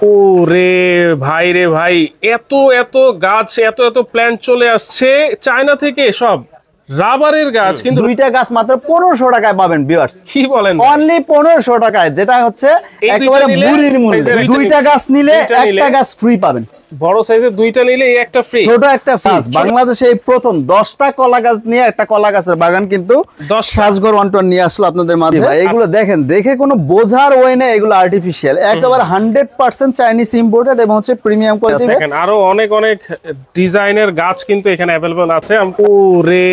ওরে ভাই রে ভাই, এত এত গাছ, এত এত প্ল্যান্ট চলে আসছে চায়না থেকে, সব রাবারের গাছ। কিন্তু দুইটা গাছ মাত্র 1500 টাকায় পাবেন ভিউয়ার্স। কি বলেন? অনলি 1500 টাকায়, যেটা হচ্ছে একেবারে মুড়ির মূল্য। দুইটা গাছ নিলে একটা গাছ ফ্রি পাবেন। বড় সাইজের দুইটা নিলে একটা ফ্রি, ছোট একটা ফ্রি। বাংলাদেশে এই প্রথম 10টা কলা গাছ নিয়ে একটা কলা গাছের বাগান কিন্তু সাজঘর ওয়ান্টন নিয়ে আসলো আপনাদের মাঝে। এগুলো দেখেন, দেখে কোনো বোঝার ওয়ে না, এগুলো আর্টিফিশিয়াল, একেবারে 100% চাইনিজ ইম্পোর্টেড এবং হচ্ছে প্রিমিয়াম কোয়ালিটি। দেখেন আরো অনেক অনেক ডিজাইনের গাছ কিন্তু এখানে अवेलेबल আছে। ওরে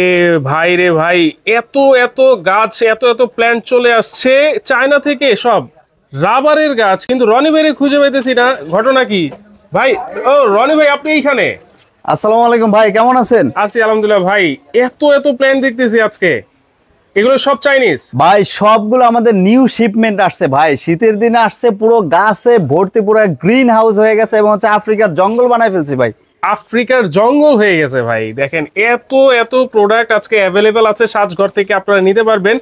ভাই রে ভাই, এত এত গাছ, এত এত প্ল্যান্ট চলে আসছে চায়না থেকে, সব রাবারের গাছ। কিন্তু রনি ভাইরে খুঁজে পাইতেছি না, ঘটনা কি ভাই? ও রনি ভাই, আপনি এইখানে? আসসালামু আলাইকুম ভাই, কেমন আছেন? আছি আলহামদুলিল্লাহ ভাই। এত এত প্ল্যান্ট দেখতেছি আজকে, এগুলো সব চাইনিজ ভাই? সবগুলো আমাদের নিউ শিপমেন্ট আসছে ভাই, শীতের দিনে আসছে, পুরো গাছে ভর্তি, পুরো গ্রিন হাউস হয়ে গেছে এবং হচ্ছে আফ্রিকার জঙ্গল বানাই ফেলছি ভাই। আফ্রিকার জঙ্গল হয়ে গেছে ভাই। দেখেন এত এত প্রোডাক্ট আজকে অ্যাভেলেবেল আছে সাজঘর থেকে, আপনারা নিতে পারবেন।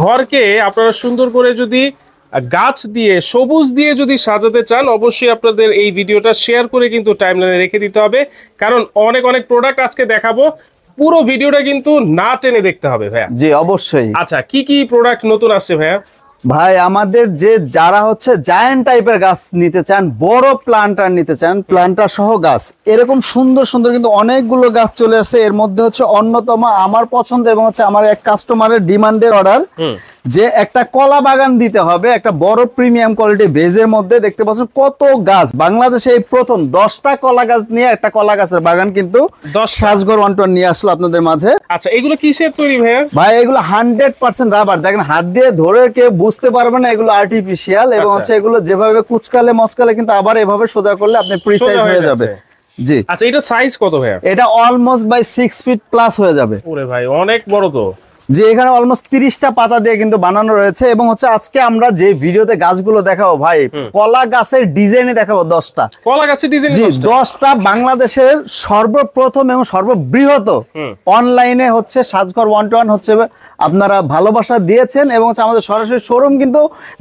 ঘরকে আপনারা সুন্দর করে যদি গাছ দিয়ে, সবুজ দিয়ে যদি সাজাতে চান, অবশ্যই আপনাদের এই ভিডিওটা শেয়ার করে কিন্তু টাইমলাইনে রেখে দিতে হবে, কারণ অনেক অনেক প্রোডাক্ট আজকে দেখাবো। পুরো ভিডিওটা কিন্তু না টেনে দেখতে হবে ভাইয়া। জি অবশ্যই। আচ্ছা, কি কি প্রোডাক্ট নতুন আসছে ভাইয়া? ভাই আমাদের যারা হচ্ছে জায়ান্ট টাইপের গাছ নিতে চান, বড় প্লান্টার নিতে চান, প্লান্টার সহ গাছ, এরকম সুন্দর সুন্দর কিন্তু অনেকগুলো গাছ চলে আসছে। এর মধ্যে হচ্ছে অন্যতম আমার পছন্দ এবং হচ্ছে আমার এক কাস্টমারের ডিমান্ডের অর্ডার, যে একটা কলা বাগান দিতে হবে, একটা বড় প্রিমিয়াম কোয়ালিটি ভেজের মধ্যে। দেখতে পাচ্ছেন কত গাছ, বাংলাদেশে এই প্রথম 10টা কলা গাছ নিয়ে একটা কলা গাছের বাগান কিন্তু সাজঘর ওয়ান্টন নিয়ে আসলো আপনাদের মাঝে। আচ্ছা, এগুলো কিসের তৈরি ভাইয়া? ভাই এগুলো 100% রাবার। দেখেন হাত দিয়ে ধরে কেউ বুঝতে পারবে না এগুলো আর্টিফিশিয়াল, এবং হচ্ছে এগুলো যেভাবে কুচকালে মস্কালে কিন্তু আবার এভাবে সোজা করলে আপনি প্রিসাইজ হয়ে যাবে। জি। আচ্ছা, এটা সাইজ কত ভাইয়া? এটা অলমোস্ট বাই 6 ফিট প্লাস হয়ে যাবে। ওরে ভাই, অনেক বড় তো। যে এখানে অলমোস্ট 30টা পাতা দিয়ে কিন্তু বানানো রয়েছে। এবং হচ্ছে আজকে আমরা যে ভিডিওতে গাছগুলো দেখাবো ভাই, কলা গাছের ডিজাইনে দেখাবো 10টা কলা গাছের ডিজাইন। 10টা বাংলাদেশের সর্বপ্রথম এবং সর্ববৃহৎ অনলাইনে হচ্ছে সাজঘর 1-to-1 হচ্ছে আপনারা ভালোবাসা দিয়েছেন। এবং হচ্ছে আমাদের সরাসরি শোরুম কিন্তু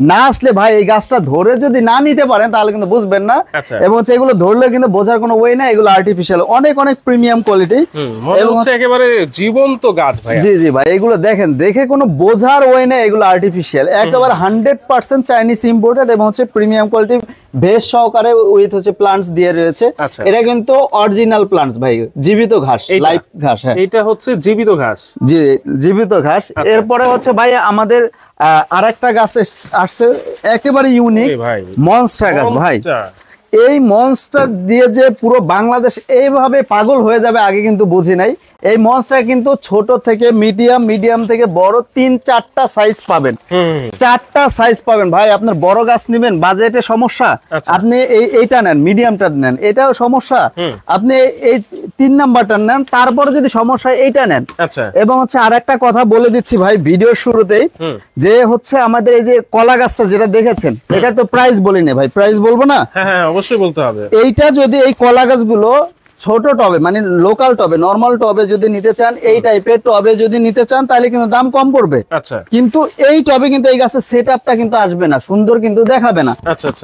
না আসলে ভাই, এই গাছটা ধরে যদি না নিতে পারেন তাহলে কিন্তু বুঝবেন না। এবং হচ্ছে এগুলো ধরলে কিন্তু বোঝার কোনো ওয়ে না, এগুলো আর্টিফিশিয়াল, অনেক অনেক প্রিমিয়াম কোয়ালিটি এবং হচ্ছে একেবারে জীবন্ত গাছ ভাই। জি জি ভাই, এগুলো দেখেন, দেখে কোনো বোঝার ওয়ে না, এগুলো আর্টিফিশিয়াল, একেবারে 100% চাইনিজ ইম্পোর্টেড এবং হচ্ছে প্রিমিয়াম কোয়ালিটি ভেজ সহকারে উইথ হচ্ছে প্লান্টস দিয়ে রয়েছে। এটা কিন্তু অরিজিনাল প্লান্টস ভাই, জীবিত ঘাস, লাইভ ঘাস। হ্যাঁ, এটা হচ্ছে জীবিত ঘাস। জি, জীবিত ঘাস। এরপরে হচ্ছে ভাই আমাদের আরেকটা গাছ আসছে একেবারে ইউনিক, মনস্টার গাছ ভাই। এই মনস্টার দিয়ে যে পুরো বাংলাদেশ এইভাবে পাগল হয়ে যাবে আগে কিন্তু বুঝি নাই। এই মনস্টার কিন্তু ছোট থেকে মিডিয়াম, মিডিয়াম থেকে বড় 3-4টা সাইজ পাবেন। 4টা সাইজ পাবেন ভাই। আপনার বড় গাছ নেবেন, বাজেটে সমস্যা, আপনি এইটা নেন, মিডিয়ামটা নেন, এটাও সমস্যা, আপনি এই 3 নাম্বারটা নেন, তারপরে যদি সমস্যা এইটা নেন। এবং হচ্ছে আরেকটা কথা বলে দিচ্ছি ভাই ভিডিওর শুরুতেই, যে হচ্ছে আমাদের এই যে কলা গাছটা যেটা দেখেছেন, এটা তো প্রাইস বলি না ভাই, প্রাইস বলবো না? হ্যাঁ অবশ্যই বলতে হবে। এইটা যদি এই কলা গাছগুলো ছোট টবে, মানে লোকাল টবে, নরমাল টবে যদি নিতে চান, এই টাইপের টবে যদি নিতে চান, তাহলে কিন্তু দাম কম পড়বে। কিন্তু এই টবে কিন্তু এই গাছের সেটআপটা কিন্তু আসবে না, সুন্দর কিন্তু দেখাবে না।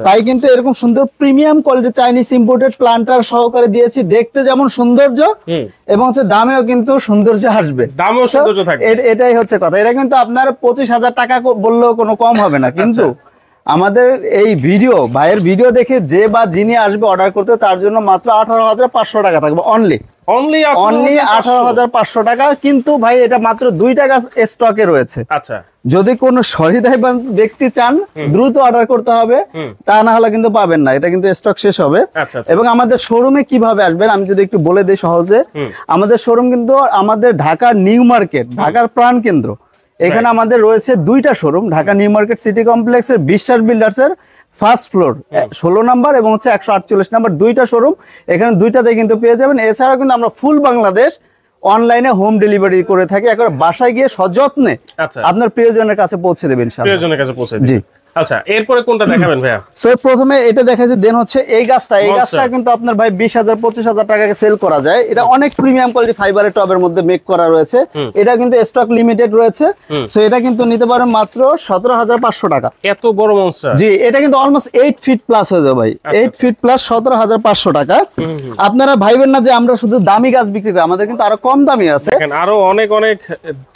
তাই কিন্তু এরকম সুন্দর premium quality Chinese imported planter সহকারে দিয়েছি, দেখতে যেমন সৌন্দর্য এবং হচ্ছে দামেও কিন্তু সৌন্দর্য আসবে, দামেও সৌন্দর্য থাকবে। এটাই হচ্ছে কথা। এটা কিন্তু আপনার 25,000 টাকা বললেও কোনো কম হবে না। কিন্তু আমাদের এই ভিডিও, ভাইয়ের ভিডিও দেখে যে বা যিনি আসবে অর্ডার করতে, তার জন্য মাত্র 18,500 টাকা থাকবে। অনলি 18,500 টাকা। কিন্তু ভাই এটা মাত্র 2টা গাছ স্টকে রয়েছে। যদি কোনো সহৃদয়বান ব্যক্তি চান, দ্রুত অর্ডার করতে হবে, তা না হলে কিন্তু পাবেন না, এটা কিন্তু স্টক শেষ হবে। এবং আমাদের শোরুমে কিভাবে আসবেন আমি যদি একটু বলে দিই সহজে। আমাদের শোরুম কিন্তু আমাদের ঢাকার নিউ মার্কেট, ঢাকার প্রাণ কেন্দ্র, এখানে আমাদের রয়েছে 2টা showroom. Dhaka new market city কমপ্লেক্সের বিশ্বাস বিল্ডার্সের ফার্স্ট ফ্লোর 16 নাম্বার এবং হচ্ছে 148 নাম্বার, 2টা শোরুম। এখানে 2টাতে কিন্তু পেয়ে যাবেন। এছাড়াও কিন্তু আমরা ফুল বাংলাদেশ অনলাইনে হোম ডেলিভারি করে থাকি, একবার বাসায় গিয়ে সযত্নে আপনার প্রিয়জনের কাছে পৌঁছে দেবেন। প্রিয়জনের কাছে পৌঁছে দিবেন। জি। আচ্ছা, এরপরে কোনটা দেখাবেন ভাইয়া? সো প্রথমে এটা দেখাচ্ছি, দেন হচ্ছে এই গাছটা কিন্তু আপনার ভাই 20,000-25,000 টাকাকে সেল করা যায়। এটা অনেক প্রিমিয়াম কোয়ালিটি ফাইবারের টবের মধ্যে মেক করা রয়েছে। এটা কিন্তু স্টক লিমিটেড রয়েছে। সো এটা কিন্তু নিতে পারেন মাত্র 17,500 টাকা। এত বড় মনস্টার। জি, এটা কিন্তু অলমোস্ট 8 ফিট প্লাস হয়ে যাবে ভাই। 8 ফিট প্লাস 17,500 টাকা। আপনারা ভাইবেন না যে আমরা শুধু দামি গাছ বিক্রি করি, আমাদের কিন্তু আরো কম দামি আছে। দেখেন আরো অনেক অনেক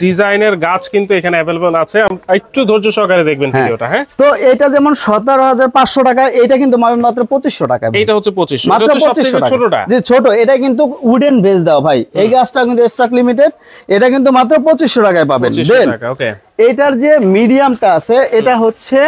ডিজাইনের গাছ কিন্তু এখানে अवेलेबल আছে। একটু ধৈর্য সহকারে দেখবেন ভিডিওটা। হ্যাঁ, তো এটা যেমন 17,500 টাকা, এটা কিন্তু মাত্র 2500 টাকা। এটা হচ্ছে 2500, মাত্র 2500 টাকা। ছোটটা জি ছোট, এটা কিন্তু উডেন বেস দাও ভাই। এই গাছটা কিন্তু স্টক লিমিটেড, এটা কিন্তু মাত্র 2500 টাকায় পাবেন। দেন ওকে, এটার যে মিডিয়ামটা আছে, এটা হচ্ছে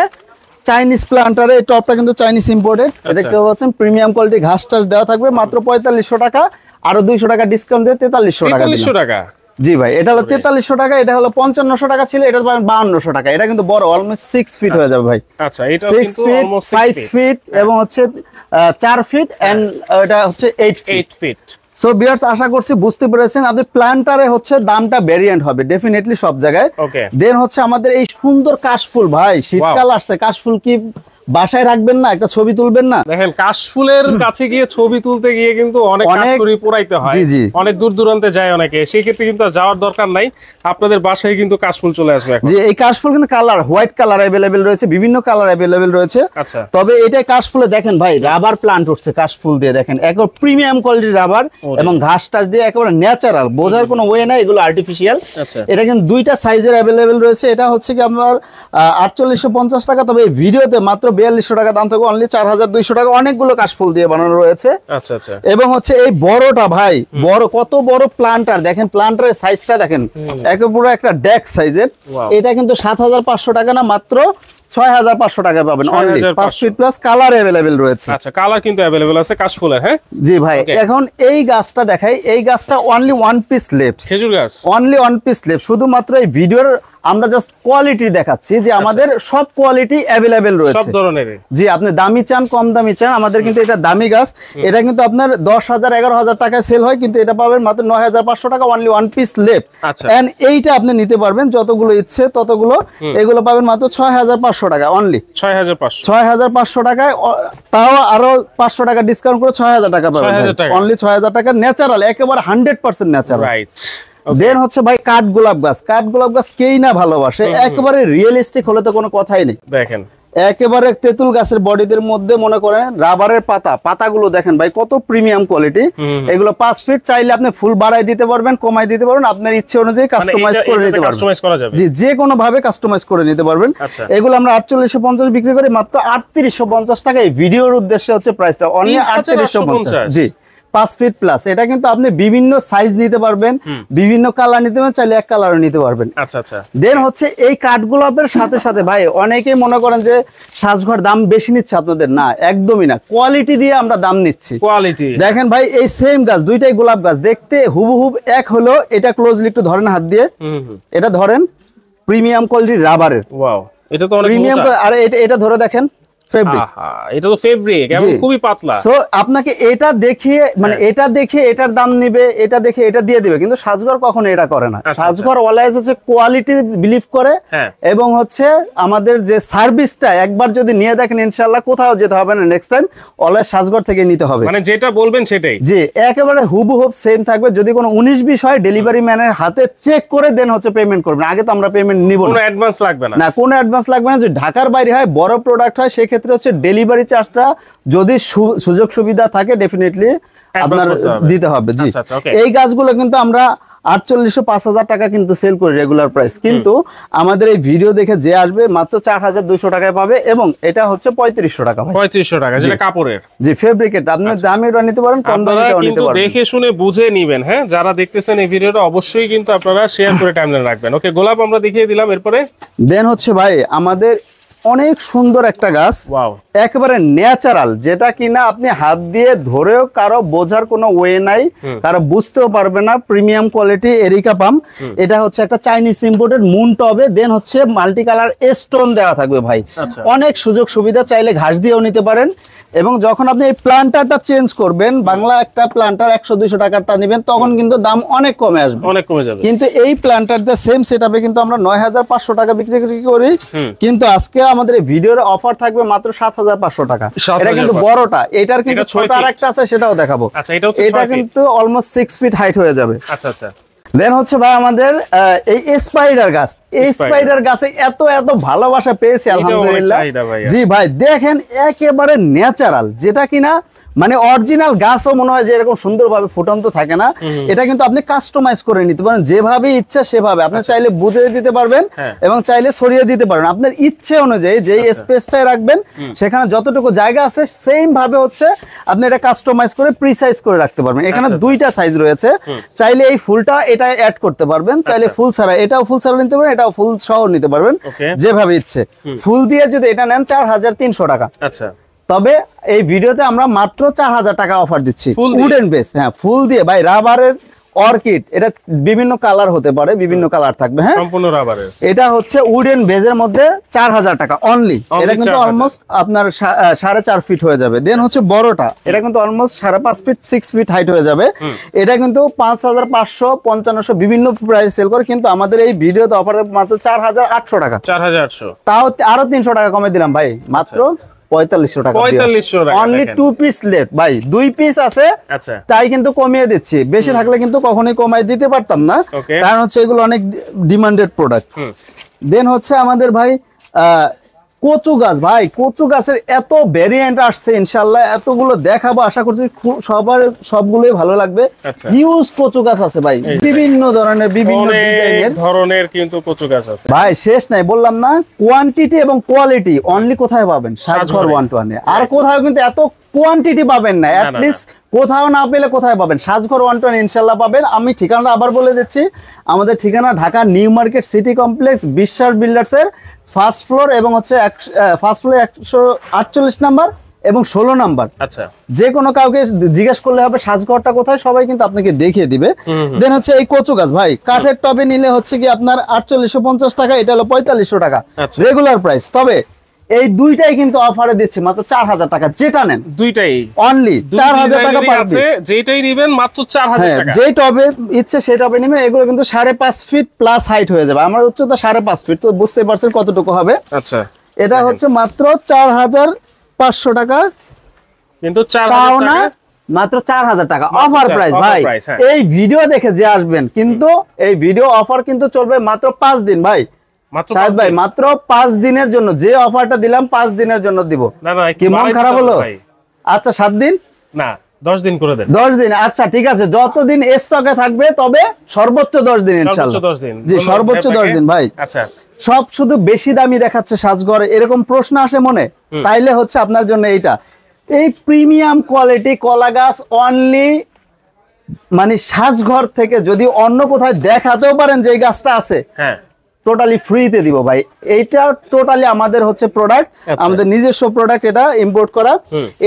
চাইনিজ প্লান্টার। এই টপটা কিন্তু চাইনিজ ইম্পোর্টেড। দেখতে পাচ্ছেন প্রিমিয়াম কোয়ালিটি ঘাস টাস দেওয়া থাকবে মাত্র 4500 টাকা। আরো 200 টাকা ডিসকাউন্ট দিয়ে 4300 টাকা। 4300 টাকা। জি ভাই, এটা হলো 4300 টাকা। এটা হলো 5500 টাকা ছিল, এটা পাবেন 5200 টাকা। এটা কিন্তু বড়, অলমোস্ট 6 ফিট হয়ে যাবে ভাই। আচ্ছা, এটা 6 কিন্তু ফিট, অলমোস্ট 5 ফিট এবং হচ্ছে 4 ফিট এন্ড এটা হচ্ছে 8 ফিট। সো ভিউয়ার্স, আশা করছি বুঝতে পেরেছেন। আপনাদের প্ল্যান্টারে হচ্ছে দামটা ভেরিয়েন্ট হবে ডেফিনেটলি সব জায়গায়। দেন হচ্ছে আমাদের এই সুন্দর কাশফুল ভাই, শীতকাল আসছে, কাশফুল কি বাসায় রাখবেন না, একটা ছবি তুলবেন না? দেখেন কাশফুলের কাছে গিয়ে ছবি তুলতে গিয়ে কিন্তু অনেক কাস্টরি পোড়াইতে হয়। অনেক দূর দূরান্তে যায় অনেকে, সেই ক্ষেত্রে কিন্তু যাওয়ার দরকার নাই, আপনাদের বাসায় কিন্তু কাশফুল চলে আসবে এখন। জি, এই কাশফুল কিন্তু কালার হোয়াইট কালার अवेलेबल রয়েছে, বিভিন্ন কালার अवेलेबल রয়েছে। আচ্ছা, তবে এটাই কাশফুলে দেখেন ভাই, রাবার প্লান্ট উঠছে কাশফুল দিয়ে। দেখেন একবার প্রিমিয়াম কোয়ালিটির রাবার এবং ঘাস টাস দিয়ে একেবারে ন্যাচারাল, বোঝার কোনো ওয়ে নাই, এগুলো আর্টিফিশিয়াল। এটা কিন্তু দুইটা সাইজের अवेलेबल রয়েছে। এটা হচ্ছে কি আপনার 4850 টাকা, তবে এই ভিডিওতে মাত্র 4200 টাকা দাম। অনলি 4200 টাকা, অনেকগুলো কাশফুল দিয়ে বানানো রয়েছে। আচ্ছা আচ্ছা, এবং হচ্ছে এই বড়টা ভাই, বড় কত বড় প্লান্টার, দেখেন প্লান্টারের সাইজটা দেখেন, একেবারে পুরো একটা ডেক সাইজের। এটা কিন্তু 7500 টাকা না, মাত্র 6500 টাকা পাবেন only. 5 fit plus colour available রয়েছে। আচ্ছা, কালার কিন্তু अवेलेबल আছে কাশফুলের। হ্যাঁ জি ভাই, এখন এই গাছটা দেখাই। এই গাছটা অনলি 1 পিস লেফট, খেজুর গাছ অনলি 1 পিস লেফট। শুধুমাত্র এই ভিডিওর আমরা জাস্ট কোয়ালিটি দেখাচ্ছি যে আমাদের সব কোয়ালিটি अवेलेबल রয়েছে, সব ধরনের। জি, আপনি দামি চান কম দামি চান, আমাদের কিন্তু এটা দামি গাছ। এটা কিন্তু আপনার 10,000 11,000 টাকায় সেল হয়, কিন্তু এটা পাবেন মাত্র 9500 টাকা, অনলি 1 পিস লেফট। এন্ড এইটা আপনি নিতে পারবেন যতগুলো ইচ্ছে ততগুলো। এগুলো পাবেন মাত্র 6500 টাকা অনলি। 6500 টাকায়, তাও আরো 500 টাকা ডিসকাউন্ট করে 6000 টাকা পাবেন অনলি। 6000 টাকা ন্যাচারাল, একেবারে 100% ন্যাচারাল। রাইট। দেন হচ্ছে ভাই কাঠ গোলাপ গাছ। কাঠ গোলাপ গাছ কেই না ভালোবাসে, একেবারে রিয়েলিস্টিক হলে তো কোনো কথাই নেই। দেখেন একেবারে তেঁতুল গাছের বডিদের মধ্যে মনে করেন রাবারের পাতাগুলো দেখেন ভাই কত প্রিমিয়াম কোয়ালিটি। এগুলো 5 ফিট, চাইলে আপনি ফুল বাড়াই দিতে পারবেন, কমাই দিতে পারবেন, আপনার ইচ্ছে অনুযায়ী কাস্টমাইজ করে নিতে পারবেন। জি, যে কোনো ভাবে কাস্টমাইজ করে নিতে পারবেন। এগুলো আমরা 4850 বিক্রি করি, মাত্র 3850 টাকা। এই ভিডিওর উদ্দেশ্যে হচ্ছে প্রাইসটা অনলি 3850। জি, 5 ফিট প্লাস। এটা কিন্তু আপনি বিভিন্ন সাইজ নিতে পারবেন, বিভিন্ন কালার নিতে পারবেন, চাইলে এক কালারও নিতে পারবেন। আচ্ছা আচ্ছা। দেন হচ্ছে এই কাঠগোলাপের সাথে সাথে ভাই অনেকেই মনে করেন যে সাজঘর দাম বেশি নিচ্ছে আপনাদের, না একদমই না, কোয়ালিটি দিয়ে আমরা দাম নিচ্ছি। কোয়ালিটি দেখেন ভাই, এই সেম গাছ, দুইটাই গোলাপ গাছ, দেখতে হুবহুব এক হলো। এটা ক্লোজলি একটু ধরেন হাত দিয়ে, এটা ধরেন প্রিমিয়াম কোয়ালিটির রাবারের। ওয়াও, এটা তো অনেক প্রিমিয়াম। আর এটা ধরে দেখেন ফেব্রিক, এটা তো ফেব্রিক এবং খুবই পাতলা। সো আপনাকে এটা দেখিয়ে মানে এটা দেখে এটার দাম নিবে, এটা দেখে এটা দিয়ে দিবে, কিন্তু সাজঘর কখনো এটা করে না। সাজঘর অলওয়েজ হচ্ছে কোয়ালিটি বিলিভ করে, এবং হচ্ছে আমাদের যে সার্ভিসটা একবার যদি নিয়ে দেখেন ইনশাআল্লাহ কোথাও যেতে হবে না, নেক্সট টাইম অলওয়েজ সাজঘর থেকে নিতে হবে, মানে যেটা বলবেন সেটাই। জি, একেবারে হুবহু সেম থাকবে। যদি কোনো 19-20 হয় ডেলিভারি ম্যানের হাতে চেক করে দেন হচ্ছে পেমেন্ট করবেন। আগে তো আমরা পেমেন্ট নিব না, কোনো অ্যাডভান্স লাগবে না, কোনো অ্যাডভান্স লাগবে না। যদি ঢাকার বাইরে হয়, বড় প্রোডাক্ট হয়, সেই ক্ষেত্রে হচ্ছে ডেলিভারি চার্জটা যদি সুযোগ সুবিধা থাকে ডেফিনেটলি আপনার দিতে হবে। জি, এই গাছগুলো কিন্তু আমরা 4800-5000 টাকা কিন্তু সেল করি রেগুলার প্রাইস, কিন্তু আমাদের এই ভিডিও দেখে যে আসবে মাত্র 4200 টাকায় পাবে, এবং এটা হচ্ছে 3500 টাকা। 3500 টাকা যেটা কাপড়ের। জি, ফেব্রিকেট। আপনি দামি এটা নিতে পারেন, কম দামি এটা নিতে পারেন, দেখে শুনে বুঝে নেবেন। হ্যাঁ, যারা দেখতেছেন এই ভিডিওটা অবশ্যই কিন্তু আপনারা শেয়ার করে টাইমলাইনে রাখবেন। ওকে, গোলাপ আমরা দেখিয়ে দিলাম। এরপরে দেন হচ্ছে ভাই আমাদের অনেক সুন্দর একটা গাছ, একেবারে ন্যাচারাল, যেটা কিনা আপনি হাত দিয়ে ধরেও কারো বোঝার কোনো ওয়ে নাই, কারো বুঝতেও পারবে না। প্রিমিয়াম কোয়ালিটি এরিকা পাম। এটা হচ্ছে একটা চাইনিজ ইম্পোর্টেড মুন টবে। দেন হচ্ছে মাল্টি কালার স্টোন দেওয়া থাকবে ভাই, অনেক সুযোগ সুবিধা, চাইলে ঘাস দিয়েও নিতে পারেন। এবং যখন আপনি এই প্লান্টারটা চেঞ্জ করবেন, বাংলা একটা প্লান্টার 100-200 টাকারটা নেবেন, তখন কিন্তু দাম অনেক কমে আসবে, অনেক কমে যাবে। কিন্তু এই প্লান্টারটা সেম সেটআপে কিন্তু আমরা 9500 টাকা বিক্রি করি, কিন্তু আজকে আমাদের এই ভিডিওর অফার থাকবে মাত্র 7500 টাকা। এটা কিন্তু বড়টা, এটার কিন্তু ছোট আরেকটা আছে সেটাও দেখাবো। আচ্ছা, এটা কিন্তু অলমোস্ট 6 ফিট হাইট হয়ে যাবে। আচ্ছা আচ্ছা। দেন হচ্ছে ভাই আমাদের এই স্পাইডার গাছ, এই স্পাইডার গাছে এত এত ভালোবাসা পেয়েছি আলহামদুলিল্লাহ। জি ভাই দেখেন একেবারে ন্যাচারাল, যেটা কিনা মানে অরিজিনাল গাছও মনে হয় যে এরকম সুন্দরভাবে ফুটন্ত থাকে না। এটা কিন্তু আপনি কাস্টমাইজ করে নিতে পারেন যেভাবে ইচ্ছা সেভাবে, আপনি চাইলে বুঝিয়ে দিতে পারবেন এবং চাইলে সরিয়ে দিতে পারবেন আপনার ইচ্ছে অনুযায়ী। যেই স্পেসটাই রাখবেন সেখানে যতটুকু জায়গা আছে সেম ভাবে হচ্ছে আপনি এটা কাস্টমাইজ করে প্রিসাইজ করে রাখতে পারবেন। এখানে দুইটা সাইজ রয়েছে, চাইলে এই ফুলটা এটা অ্যাড করতে পারবেন, চাইলে ফুল ছাড়া এটাও ফুল ছাড়া নিতে পারবেন, এটাও ফুল সহ নিতে পারবেন, যেভাবে ইচ্ছে। ফুল দিয়ে যদি এটা নেন 4300 টাকা। আচ্ছা, তবে এই ভিডিওতে আমরা মাত্র 4000 টাকা অফার দিচ্ছি উডেন বেস। হ্যাঁ, ফুল দিয়ে ভাই, রাবারের অর্কিড, এটা বিভিন্ন কালার হতে পারে, বিভিন্ন কালার থাকবে। হ্যাঁ, সম্পূর্ণ রাবারের। এটা হচ্ছে উডেন বেজের মধ্যে 4000 টাকা অনলি। এটা কিন্তু অলমোস্ট আপনার 4.5 ফিট হয়ে যাবে। দেন হচ্ছে বড়টা, এটা কিন্তু অলমোস্ট 5.5 ফিট 6 ফিট হাইট হয়ে যাবে। এটা কিন্তু 5500 5500 বিভিন্ন প্রাইস সেল করে, কিন্তু আমাদের এই ভিডিওতে অফার মাত্র 4800 টাকা। 4800, তাও আরো 300 টাকা কমে দিলাম ভাই, মাত্র 4500 টাকা। 4500 টাকা অনলি 2 পিস লেফট ভাই, 2 পিস আছে। আচ্ছা, তাই কিন্তু কমিয়ে দিচ্ছি, বেশি থাকলে কিন্তু কখনোই কমাই দিতে পারতাম না, কারণ হচ্ছে এগুলো অনেক ডিমান্ডেড প্রোডাক্ট। দেন হচ্ছে আমাদের ভাই কচু গাছ। ভাই কচু গাছের এত ভেরিয়েন্ট আসছে, ইনশাআল্লাহ এতগুলো দেখাবো, আশা করছি সবগুলোই ভালো লাগবে। হিউজ কচু গাছ আছে ভাই, বিভিন্ন ধরনের বিভিন্ন ধরনের কিন্তু কচু গাছ আছে ভাই, শেষ নাই। বললাম না, কোয়ান্টিটি এবং কোয়ালিটি অনলি কোথায় পাবেন? সাজঘর 121 এ। আর কোথাও কিন্তু এত কোয়ান্টিটি পাবেন না, অ্যাট লিস্ট কোথাও না পেলে কোথায় পাবেন? সাজঘর 121 ইনশাআল্লাহ পাবেন। আমি ঠিকানাটা আবার বলে দিচ্ছি, আমাদের ঠিকানা Dhaka new market city complex, বিশ্বাস বিল্ডার্স এর ফার্স্ট ফ্লোর, এবং হচ্ছে ফার্স্ট ফ্লোরে 148 নাম্বার এবং 16 নাম্বার। আচ্ছা, যে কোনো কাউকে জিজ্ঞেস করলে হবে সাজঘরটা কোথায়, সবাই কিন্তু আপনাকে দেখিয়ে দিবে। দেন হচ্ছে এই কচু গাছ ভাই, কাঠের টবে নিলে হচ্ছে কি আপনার 4850 টাকা, এটা হলো 4500 টাকা রেগুলার প্রাইস। তবে এই দুইটাই কিন্তু অফারে দিচ্ছি মাত্র 4000 টাকা, যেটা নেন দুইটাই অনলি 4000 টাকা পার পিস। যেটাই নেবেন মাত্র 4000 টাকা, যে টবে ইচ্ছে সেই টবে নেবেন। এগুলো কিন্তু 5.5 ফিট প্লাস হাইট হয়ে যাবে, আমার উচ্চতা 5.5 ফিট, তো বুঝতে পারছেন কতটুকু হবে। আচ্ছা, এটা হচ্ছে মাত্র 4500 টাকা, কিন্তু 4000 টাকা মাত্র 4000 টাকা অফার প্রাইস ভাই। এই ভিডিও দেখে যে আসবেন, কিন্তু এই ভিডিও অফার কিন্তু চলবে মাত্র 5 দিন ভাই, ভাই মাত্র 5 দিনের জন্য। যে অফারটা দিলাম 5 দিনের জন্য দিব। কি মন খারাপ হলো? আচ্ছা 7 দিন না 10 দিন করে দেন। 10 দিন, আচ্ছা ঠিক আছে, যতদিন স্টকে থাকবে, তবে সর্বোচ্চ 10 দিন ইনশাআল্লাহ। জি, সর্বোচ্চ 10 দিন ভাই। আচ্ছা, সব শুধু বেশি দামি দেখাচ্ছে সাজঘরে, এরকম প্রশ্ন আসে মনে, তাইলে হচ্ছে আপনার জন্য এইটা, এই প্রিমিয়াম কোয়ালিটি কলা গাছ অনলি মানে সাজঘর থেকে যদি অন্য কোথায় দেখাতেও পারেন যে এই গাছটা আছে, হ্যাঁ টোটালি ফ্রিতে দিব ভাই। এইটা টোটালি আমাদের হচ্ছে প্রোডাক্ট, আমাদের নিজস্ব প্রোডাক্ট, এটা ইম্পোর্ট করা।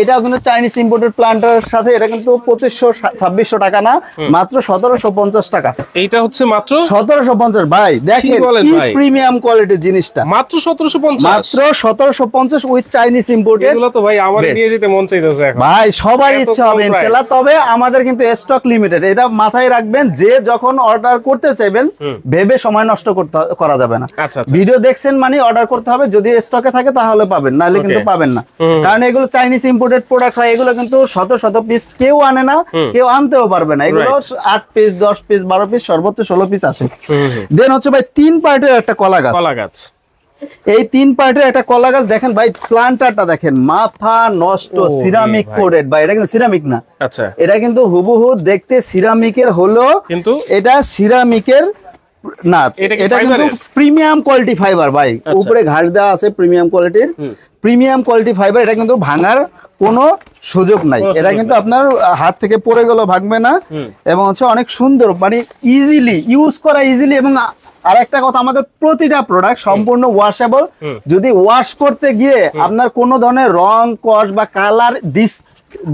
এটাও কিন্তু চাইনিজ ইম্পোর্টেড প্লান্টের সাথে, এটা কিন্তু 2500-2600 টাকা না, মাত্র 1750 টাকা। এইটা হচ্ছে মাত্র 1750 ভাই। দেখেন কি প্রিমিয়াম কোয়ালিটির জিনিসটা, মাত্র 1750, মাত্র 1750 উইথ চাইনিজ ইম্পোর্টেড। এগুলো তো ভাই আমার নিয়ে যেতে মন চাইতেছে এখন ভাই, সবার ইচ্ছা হবে ইনশাআল্লাহ। তবে আমাদের কিন্তু স্টক লিমিটেড, এটা মাথায় রাখবেন, যে যখন অর্ডার করতে চাইবেন ভেবে সময় নষ্ট করা যাবে না। ভিডিও দেখছেন মানে অর্ডার করতে হবে, যদি স্টকে থাকে তাহলে পাবেন, নাহলে কিন্তু পাবেন না। কারণ এগুলো চাইনিজ ইম্পোর্টেড প্রোডাক্ট হয়, এগুলো কিন্তু শত পিস কেউ আনে না, কেউ আনতেও পারবে না। এগুলো 8 পিস 10 পিস 12 পিস সর্বোচ্চ 16 পিস আসে। দেন হচ্ছে ভাই 3 পার্টের একটা কলা গাছ। এই 3 পার্টের একটা কলা গাছ দেখেন ভাই, প্লান্টারটা দেখেন, মাথা নষ্ট, সিরামিক কোটেড ভাই। এটা কিন্তু সিরামিক না, আচ্ছা এটা কিন্তু হুবহু দেখতে সিরামিকের হলো, কিন্তু এটা সিরামিকের না, এটা কিন্তু প্রিমিয়াম কোয়ালিটি ফাইবার ভাই। উপরে ঘাস দেওয়া আছে প্রিমিয়াম কোয়ালিটির, প্রিমিয়াম কোয়ালিটি ফাইবার। এটা কিন্তু ভাঙার কোনো সুযোগ নাই, এটা কিন্তু আপনার হাত থেকে পড়ে গেল ভাঙবে না, এবং হচ্ছে অনেক সুন্দর, মানে ইজিলি ইউজ করা ইজিলি। এবং আর একটা কথা, আমাদের প্রতিটা প্রোডাক্ট সম্পূর্ণ ওয়াশেবল। যদি ওয়াশ করতে গিয়ে আপনার কোনো ধরনের রং কস বা কালার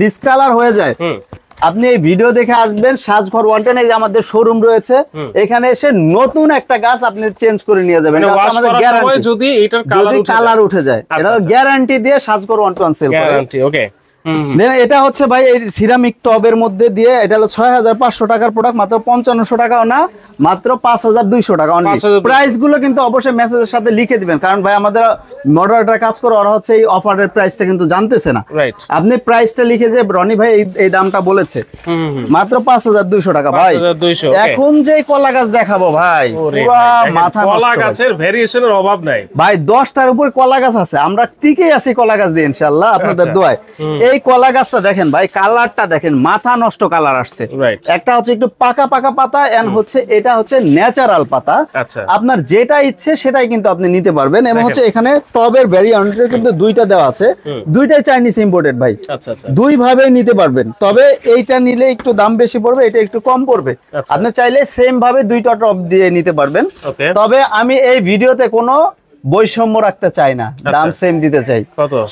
ডিসকালার হয়ে যায়, আপনি এই ভিডিও দেখে আসবেন সাজঘর 121, যে আমাদের শোরুম রয়েছে, এখানে এসে নতুন একটা গাছ আপনি চেঞ্জ করে নিয়ে যাবেন। আমাদের গ্যারান্টি, যদি এটার কালার উঠে যায়, এটা গ্যারান্টি দিয়ে সাজঘর 121 সেল করে। ওকে, দেন এটা হচ্ছে ভাই এই সিরামিক টবের মধ্যে দিয়ে, এটা হলো 6500 টাকার প্রোডাক্ট, মাত্র 5500 টাকাও না, মাত্র 5200 টাকা অনলি। প্রাইস গুলো কিন্তু অবশ্যই মেসেজের সাথে লিখে দিবেন, কারণ ভাই আমাদের মডারেটর কাজ করে, ওরা হচ্ছে এই অফারের প্রাইসটা কিন্তু জানতেছে না। আপনি প্রাইসটা লিখে যে রনি ভাই এই দামটা বলেছে, মাত্র 5200 টাকা ভাই। এখন যে কলা গাছ দেখাবো ভাই, পুরো মাথা নষ্ট। কলা গাছের ভেরিয়েশনের অভাব নাই ভাই, 10টার উপর কলা গাছ আছে, আমরা টিকে আছি কলা গাছ দিয়ে ইনশাআল্লাহ আপনাদের দোয়ায়। এই কলা গাছটা দেখেন ভাই, কালারটা দেখেন, মাথা নষ্ট কালার আসছে। একটা হচ্ছে একটু পাকা পাকা পাতা, এন্ড হচ্ছে এটা হচ্ছে ন্যাচারাল পাতা। আপনার যেটা ইচ্ছে সেটাই কিন্তু আপনি নিতে পারবেন। এবং হচ্ছে এখানে টবের ভ্যারিয়েন্ট কিন্তু দুইটা দেওয়া আছে, দুইটাই চাইনিজ ইম্পোর্টেড ভাই, দুই ভাবে নিতে পারবেন। তবে এইটা নিলে একটু দাম বেশি পড়বে, এটা একটু কম পড়বে। আপনি চাইলে সেম ভাবে দুইটা টব দিয়ে নিতে পারবেন। তবে আমি এই ভিডিওতে কোনো বৈষম্য রাখতে চাই না, দাম সেম দিতে চাই।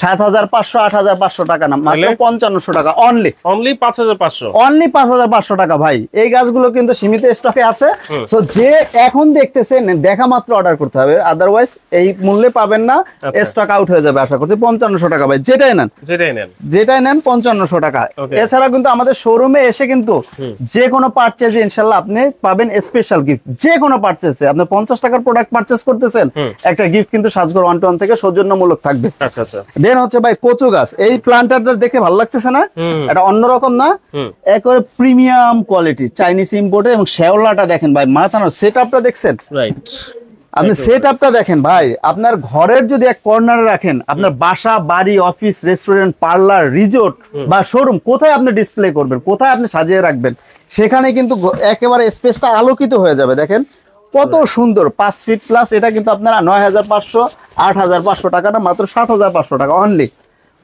7500 8500 টাকা না, মাত্র 5500 টাকা অনলি। অনলি 5500, অনলি 5500 টাকা ভাই। এই গাছগুলো কিন্তু সীমিত স্টকে আছে, সো যে এখন দেখতেছেন দেখা মাত্র অর্ডার করতে হবে, আদারওয়াইজ এই মূল্যে পাবেন না, স্টক আউট হয়ে যাবে আশা করছি। 5500 টাকা ভাই, যেটাই নেন 5500 টাকা। এছাড়া কিন্তু আমাদের শোরুমে এসে কিন্তু যে কোনো পারচেজে ইনশাআল্লাহ আপনি পাবেন স্পেশাল গিফট। যে কোনো পারচেজে আপনি 50 টাকার প্রোডাক্ট পারচেজ করতেছেন, একটা গিফট কিন্তু সাজঘর 121 থেকে সৌজন্যমূলক থাকবে। দেন হচ্ছে ভাই কচু গাছ, এই প্ল্যান্টারটা দেখে ভালো লাগতেছে না? এটা অন্যরকম না, একেবারে প্রিমিয়াম কোয়ালিটি চাইনিজ ইম্পোর্টের। এবং শেওলাটা দেখেন ভাই, মাথানোর সেটআপটা দেখছেন? আপনি সেটআপটা দেখেন ভাই, আপনার ঘরের যদি এক কর্নারে রাখেন, আপনার বাসা, বাড়ি, অফিস, রেস্টুরেন্ট, পার্লার, রিসোর্ট বা শোরুম, কোথায় আপনি ডিসপ্লে করবেন, কোথায় আপনি সাজিয়ে রাখবেন, সেখানে কিন্তু একেবারে স্পেসটা আলোকিত হয়ে যাবে। দেখেন কত সুন্দর, 5 ফিট প্লাস। এটা কিন্তু আপনারা 9500 8500 টাকা না, মাত্র 7500 টাকা অনলি।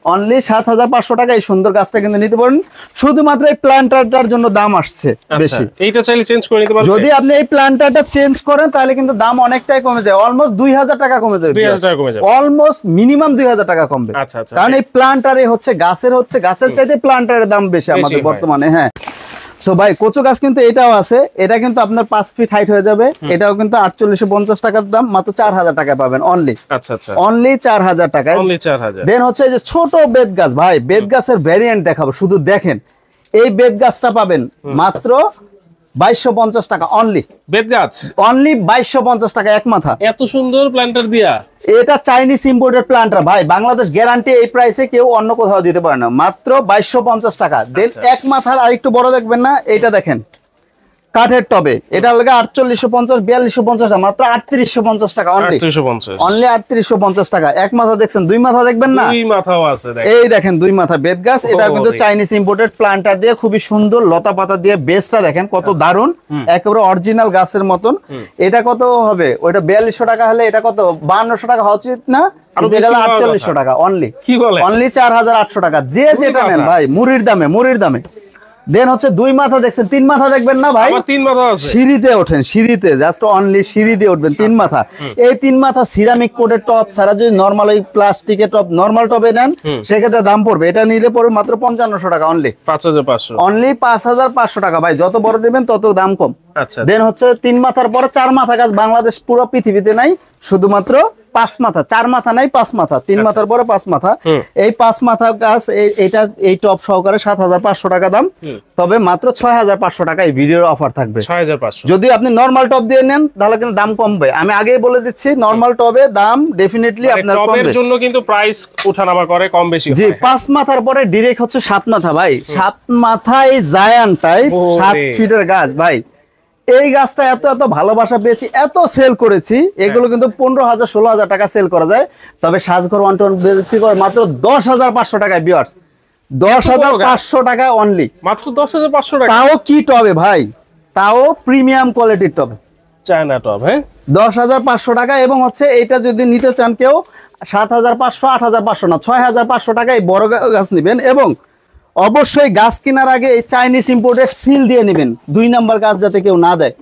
7500 টাকা এই সুন্দর গাছটা কিন্তু নিতে পারেন। শুধুমাত্র এই প্ল্যান্টারটার জন্য দাম আসছে বেশি। এইটা চাইলে চেঞ্জ করে নিতে পারবেন। যদি আপনি এই প্ল্যান্টারটা চেঞ্জ করেন তাহলে কিন্তু দাম অনেকটাই কমে যায়, অলমোস্ট 2000 টাকা কমে যাবে। 2000 টাকা কমে যাবে, অলমোস্ট মিনিমাম 2000 টাকা কমবে। কারণ এই প্ল্যান্টারে হচ্ছে গাছের চাইতে প্ল্যান্টারের দাম বেশি আমাদের বর্তমানে। হ্যাঁ, সো ভাই কচু গাছ কিন্তু এটাও আছে, এটা কিন্তু আপনার 5 ফিট হাইট হয়ে যাবে। এটাও কিন্তু 4850 টাকার দাম, মাত্র 4000 টাকায় পাবেন অনলি। অনলি 4000 টাকায়। দেন হচ্ছে এই যে ছোট বেত গাছ, ভাই বেত গাছের ভ্যারিয়েন্ট দেখাবো, শুধু দেখেন। এই বেত গাছটা পাবেন মাত্র 2250 টাকা অনলি। বেত গাছ অনলি 2250 টাকা এক মাথা। এত সুন্দর প্ল্যান্টার দিয়া, এটা চাইনিজ ইম্পোর্টেড প্ল্যান্টার ভাই, বাংলাদেশ গ্যারান্টি। এই প্রাইসে কেউ অন্য কোথাও দিতে পারে না, মাত্র 2250 টাকা। দেন এক মাথার আরেকটু বড় দেখবেন না, এইটা দেখেন কাঠের টবে, এটা লাগে 4850 4250 টাকা, মাত্র 3850 টাকা অনলি। 3850 টাকা এক মাথা। দেখছেন দুই মাথা দেখবেন না? দুই মাথাও আছে, এই দেখেন দুই মাথা বেত গাছ। এটা কিন্তু চাইনিজ ইম্পোর্টেড প্ল্যান্টার দিয়ে খুবই সুন্দর লতা পাতা দিয়ে, বেসটা দেখেন কত দারুন, একেবারে অরিজিনাল গাছের মতন। এটা কত হবে? ওইটা 4200 টাকা হলে এটা কত 5200 টাকা হওয়া উচিত না? 4800 টাকা অনলি। কি বলে? অনলি 4800 টাকা। যে যেটা নেন ভাই, মুড়ির দামে। দেন হচ্ছে দুই মাথা দেখছেন, তিন মাথা দেখবেন না ভাই? তিন মাথা আছে। সিঁড়িতে ওঠেন, সিঁড়িতে জাস্ট অনলি সিঁড়ি দিয়ে উঠবেন, তিন মাথা। এই তিন মাথা সিরামিক কোটের টপ ছাড়া যদি নরমাল ওই প্লাস্টিকের টপ, নরমাল টপে নেন, সেক্ষেত্রে দাম পড়বে, এটা নিলে পড়বে মাত্র 5500 টাকা অনলি। 5500, অনলি 5500 টাকা ভাই। যত বড় নেবেন তত দাম কম। দেন হচ্ছে তিন মাথার পরে চার মাথা গাছ, বাংলাদেশ পুরো পৃথিবীতে নাই, শুধুমাত্র 5 মাথা। 4 মাথা নাই, 5 মাথা। 3 মাথার পরে 5 মাথা। এই 5 মাথা গাছ এইটা এই টপ সহকারে 7500 টাকা দাম। তবে মাত্র 6500 টাকা এই ভিডিওর অফার থাকবে। 6500। যদি আপনি নরমাল টপ দিয়ে নেন তাহলে কিন্তু দাম কমবে। আমি আগেই বলে দিচ্ছি, নরমাল টবে দাম ডেফিনেটলি আপনার কমবে। টবের জন্য কিন্তু প্রাইস ওঠানামা করে, কম বেশি হয়। জি, 5 মাথার পরে ডাইরেক্ট হচ্ছে 7 মাথা ভাই। 7 মাথা এই জায়ান্ট টাইপ 7 ফিটের গাছ ভাই। এই গাছটা এত ভালোবাসা পেয়েছি, এত সেল করেছি, এগুলো কিন্তু 15000 16000 টাকা সেল করা যায়। তবে সাজঘর 121 বিক্রি করে মাত্র 10500 টাকায় ভিউয়ার্স। 10500 টাকায় অনলি, মাত্র 10500 টাকা। তাও কি টবে ভাই, তাও প্রিমিয়াম কোয়ালিটির টবে, চায়না টব। হ্যাঁ, 10500 টাকা। এবং হচ্ছে এটা যদি নিতে চান কেউ 7500 8500 না, 6500 টাকায় বড় গাছ নেবেন। এবং অবশ্যই গাছ কেনার আগে এই চাইনিজ ইম্পোর্টেড সিল দিয়ে নেবেন, 2 নাম্বার গাছ যাতে কেউ না দেয়,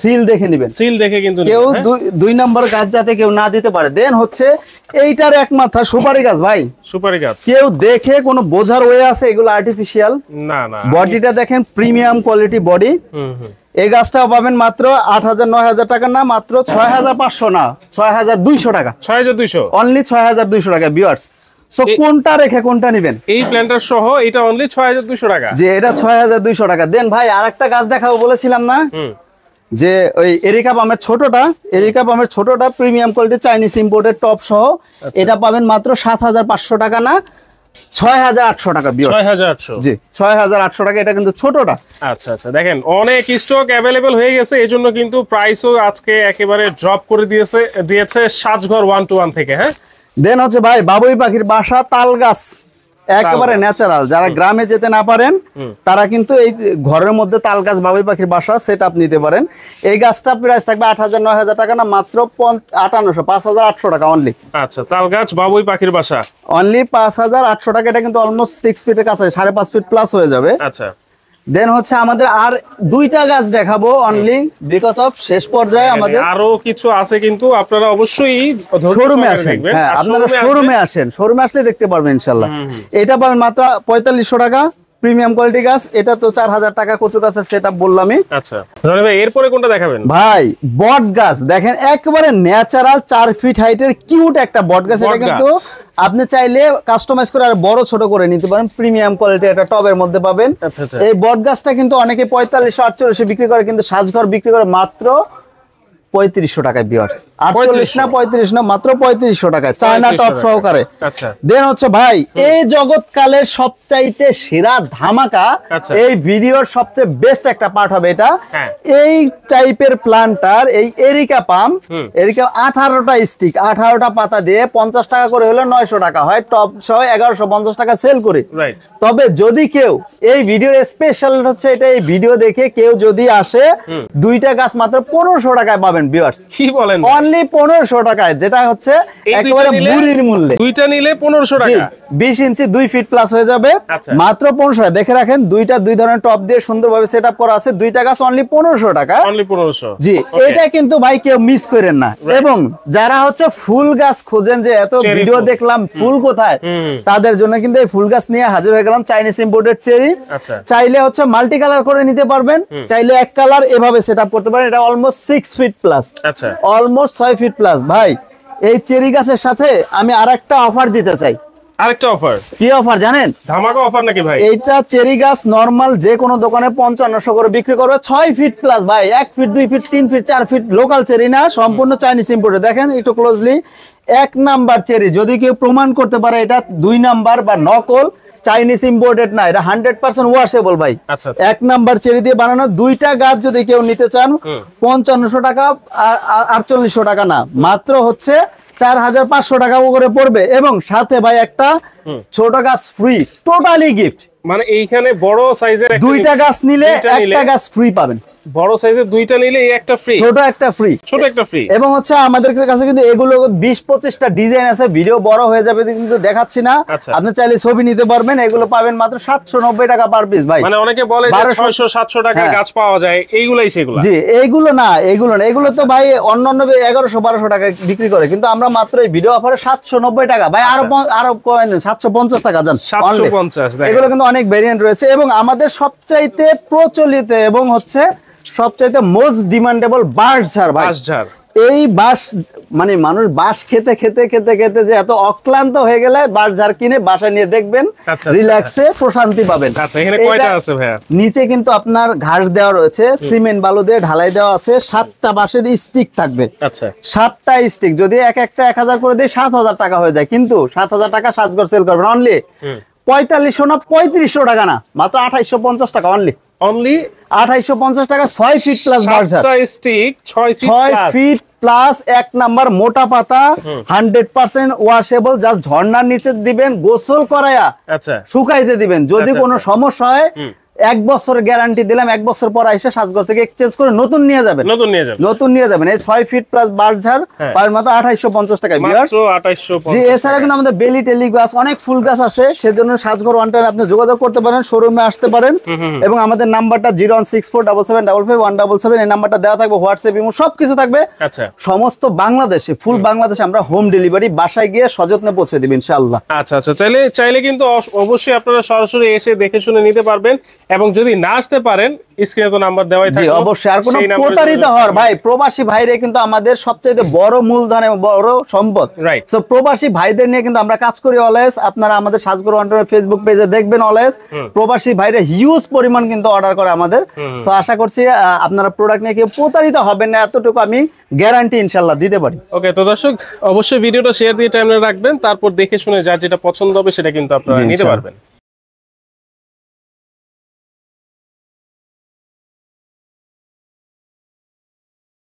সিল দেখে নেবেন। সিল দেখে কিন্তু কেউ 2 নাম্বার গাছ যাতে কেউ না দিতে পারে। দেন হচ্ছে এইটার এক মাথা সুপারি গাছ ভাই, সুপারি গাছ। কেউ দেখে কোনো বোঝার ওয়ে আছে এগুলো আর্টিফিশিয়াল না, বডিটা দেখেন প্রিমিয়াম কোয়ালিটি বডি। এই গাছটাও পাবেন মাত্র 8000 9000 টাকা না, মাত্র 6500 না 6200 টাকা। 6200, অনলি 6200 টাকা ভিউয়ার্স। সো কোনটা রেখে কোনটা নেবেন? এই প্ল্যান্টার সহ এটা অনলি 6200 টাকা। যে এটা 6200 টাকা। দেন ভাই আরেকটা গাছ দেখাবো বলেছিলাম না, যে ওই এরিকা পামের ছোটটা premium quality Chinese imported top সহ এটা পাবেন মাত্র 7500 টাকা না 6800 টাকা। 6800, জি 6800 টাকা। এটা কিন্তু ছোটটা। আচ্ছা আচ্ছা, দেখেন অনেক স্টক অ্যাভেলেবল হয়ে গেছে, এজন্য কিন্তু প্রাইসও আজকে একেবারে ড্রপ করে দিয়েছে সাজঘর 1-to-1 থেকে। হ্যাঁ, দেন হচ্ছে ভাই বাবুই পাখির বাসা তাল গাছ, একেবারে ন্যাচারাল। যারা গ্রামে যেতে না পারেন তারা কিন্তু এই ঘরের মধ্যে তাল গাছ বাবুই পাখির বাসা সেটআপ নিতে পারেন। এই গাছটা প্রাইস থাকবে 8000-9000 টাকা না মাত্র 5800 টাকা অনলি। আচ্ছা, তাল গাছ বাবুই পাখির বাসা অনলি 5800 টাকা। এটা কিন্তু অলমোস্ট 6 ফিটের কাছে, 5.5 ফিট প্লাস হয়ে যাবে। আচ্ছা, দেন হচ্ছে আমাদের আর দুইটা গাছ দেখাবো অনলি বিকজ অফ শেষ পর্যায়ে আমাদের আরো কিছু আছে, কিন্তু আপনারা অবশ্যই শোরুমে আসেন। হ্যাঁ, আপনারা শোরুমে আসেন, শোরুমে আসলে দেখতে পারবেন ইনশাআল্লাহ। এটা পাবেন মাত্র 4500 টাকা প্রিমিয়াম কোয়ালিটি গাছ। এটা তো 4000 টাকা কচু গাছের সেটআপ বললামই। আচ্ছা ভাই, এরপরে কোনটা দেখাবেন? ভাই বট গাছ দেখেন, একেবারে ন্যাচারাল 4 ফিট হাইটের কিউট একটা বট গাছ। এটা কিন্তু আপনি চাইলে কাস্টমাইজ করে আর বড় ছোট করে নিতে পারেন। প্রিমিয়াম কোয়ালিটি একটা টবের মধ্যে পাবেন। এই বট গাছটা কিন্তু অনেকে 4500-4800 বিক্রি করে, কিন্তু সাজঘর বিক্রি করে মাত্র 3500 টাকায়। ভিউয়ার্স 48 না 35 না, মাত্র 3500 টাকায় চায়না টপ সহকারে। আচ্ছা, দেন হচ্ছে ভাই এই জগৎকালের সবচাইতে সেরা ধামাকা, এই ভিডিওর সবচেয়ে বেস্ট একটা পার্ট হবে এটা। এই টাইপের প্ল্যান্টার, এই এরিকা পাম, এরিকা 18টা স্টিক 18টা পাতা দিয়ে 50 টাকা করে হলে 900 টাকা হয়, টপ সহ 1150 টাকা সেল করে। তবে যদি কেউ এই ভিডিওর স্পেশাল হচ্ছে এটা, এই ভিডিও দেখে কেউ যদি আসে দুইটা গাছ মাত্র 1500 টাকায় পাবেন। ভিউয়ার্স কি বলেন? অনলি 1500 টাকায়, যেটা হচ্ছে একেবারে মুড়ির মূল্যে। দুইটা নিলে 1500 টাকা, 20 ইঞ্চি 2 ফিট প্লাস হয়ে যাবে মাত্র 1500 টাকা। দেখে রাখেন দুইটা দুই ধরনের টপ দিয়ে সুন্দরভাবে সেটআপ করা আছে। দুইটা গাছ অনলি 1500 টাকা। অনলি 1500। জি, এটা কিন্তু ভাই কেউ মিস করেন না। এবং যারা হচ্ছে ফুল গাছ খোঁজেন যে এত ভিডিও দেখলাম ফুল কোথায়, তাদের জন্য কিন্তু এই ফুল গাছ নিয়ে হাজির হয়ে গেলাম। Chinese imported cherry. চাইলে হচ্ছে মাল্টি কালার করে নিতে পারবেন, চাইলে এক কালার এভাবে সেটআপ করতে পারেন। এটা অলমোস্ট 6 ফিট প্লাস। আচ্ছা, অলমোস্ট 6 ফিট প্লাস। ভাই এই চেরি গাছের সাথে আমি আরেকটা অফার দিতে চাই। আরেকটা অফার? কি অফার জানেন? ধামাকা অফার নাকি ভাই? এইটা চেরি গাছ নরমাল যে কোনো দোকানে 5500 করে বিক্রি করবে। 6 ফিট প্লাস ভাই, 1 feet 2 feet 3 feet 4 feet local cherry না, সম্পূর্ণ চাইনিজ ইম্পোর্টেড। দেখেন একটু ক্লোজলি, 1 নাম্বার চেরি। যদি কেউ প্রমাণ করতে পারে এটা 2 নাম্বার বা নকল, চাইনিজ ইম্পোর্টেড না, এটা 100% ওয়াশেবল ভাই। 1 নাম্বার চেরি দিয়ে বানানো। দুইটা গাছ যদি কেউ নিতে চান 5500 টাকা, 4800 টাকা না, মাত্র হচ্ছে 4500 টাকা করে পড়বে। এবং সাথে ভাই একটা ছোট গাছ ফ্রি, টোটালি গিফট। মানে এইখানে বড় সাইজের দুইটা গাছ নিলে একটা গাছ ফ্রি পাবেন। বড় সাইজের দুইটা নিলে এই একটা ফ্রি, ছোট একটা ফ্রি, ছোট একটা ফ্রি। এবং হচ্ছে আমাদের কাছে কিন্তু এগুলো 20-25টা ডিজাইন আছে। ভিডিও বড় হয়ে যাবে কিন্তু দেখাচ্ছি না। আপনি চাইলে ছবি নিতে পারবেন। এগুলো পাবেন মাত্র 790 টাকা পার পিস ভাই। মানে অনেকে বলে যে 600-700 টাকায় গাছ পাওয়া যায়, এইগুলাই সেগুলো? জি, এইগুলো না, এগুলো না, এগুলো তো ভাই অন্যান্য 1100-1200 টাকা বিক্রি করে, কিন্তু আমরা মাত্র এই ভিডিও অফারে 790 টাকা ভাই। আরো কমেন দেন, 750 টাকা জান। 750। এগুলো কিন্তু অনেক ভেরিয়েন্ট রয়েছে। এবং আমাদের সবচাইতে প্রচলিত এবং হচ্ছে সবচাইতে মোস্ট ডিমান্ডেবল বাঁশঝাড় ভাই। এই বাঁশ মানে মানুষ বাঁশ খেতে খেতে খেতে খেতে যে এত অক্লান্ত হয়ে গেলে বাঁশঝাড় কিনে বাসায় নিয়ে দেখবেন, রিল্যাক্সে প্রশান্তি পাবেন। এখানে কয়টা আছে ভাইয়া? নিচে কিন্তু আপনার ঘাস দেওয়া রয়েছে, সিমেন্ট বালু দিয়ে ঢালাই দেওয়া আছে। 7টা বাঁশের স্টিক থাকবে। আচ্ছা, 7টা স্টিক যদি একটা 1000 করে দেয় 7000 টাকা হয়ে যায়, কিন্তু 7000 টাকা সাজঘর সেল করবেন অনলি 4500 না 3500 টাকা না, মাত্র 2850 টাকা অনলি। অনলি 2850 টাকা। 6 ফিট প্লাস বাঁশঝাড় স্টিক, 6 ফিট প্লাস 1 নাম্বার মোটা পাতা, 100% ওয়াশেবল। জাস্ট ঝর্ণার নিচে দিবেন, গোসল করায়া শুকাইতে দিবেন। যদি কোনো সমস্যা হয় 1 বছর গ্যারান্টি দিলাম, 1 বছর পর এসে সাজঘর থেকে এক্সচেঞ্জ করে নতুন নিয়ে যাবেন। নতুন নিয়ে যাবেন। এই 6 ফিট প্লাস বাঁশঝাড় পার মাত্র 2850 টাকা। জি, এছাড়া কিন্তু আমাদের বেলি টেলি গাছ, অনেক ফুল গাছ আছে। সেজন্য সাজঘর ওয়ান টাইম আপনি যোগাযোগ করতে পারেন, শোরুমে আসতে পারেন। এবং আমাদের নাম্বারটা 01647775577, এই নাম্বারটা দেওয়া থাকবে। হোয়াটসঅ্যাপ, ইমো সবকিছু থাকবে। সমস্ত বাংলাদেশে, ফুল বাংলাদেশে আমরা হোম ডেলিভারি বাসায় গিয়ে সযত্নে পৌঁছে দেব ইনশাআল্লাহ। আচ্ছা, চাইলে কিন্তু অবশ্যই আপনারা সরাসরি এসে দেখে শুনে নিতে পারবেন। এবং যদি না আসতে পারেন স্ক্রিনে তো নাম্বার দেওয়াই থাকে। অবশ্যই। আর কোনো প্রতারিত হওয়ার ভাই, প্রবাসী ভাইরে কিন্তু আমাদের সবচেয়ে বড় মূলধন এবং বড় সম্পদ। সো প্রবাসী ভাইদের নিয়ে কিন্তু আমরা কাজ করি অলওয়েজ। আপনারা আমাদের সাজঘর ওয়ান্ডারের ফেসবুক পেজে দেখবেন অলওয়েজ প্রবাসী ভাইরা হিউজ পরিমাণ কিন্তু অর্ডার করে আমাদের। সো আশা করছি আপনারা প্রোডাক্ট নিয়ে কেউ প্রতারিত হবেন না, এতটুকু আমি গ্যারান্টি ইনশাআল্লাহ দিতে পারি। ওকে, তো দর্শক অবশ্যই ভিডিওটা শেয়ার দিয়ে টাইমে রাখবেন, তারপর দেখে শুনে যার যেটা পছন্দ হবে সেটা কিন্তু আপনারা নিতে পারবেন।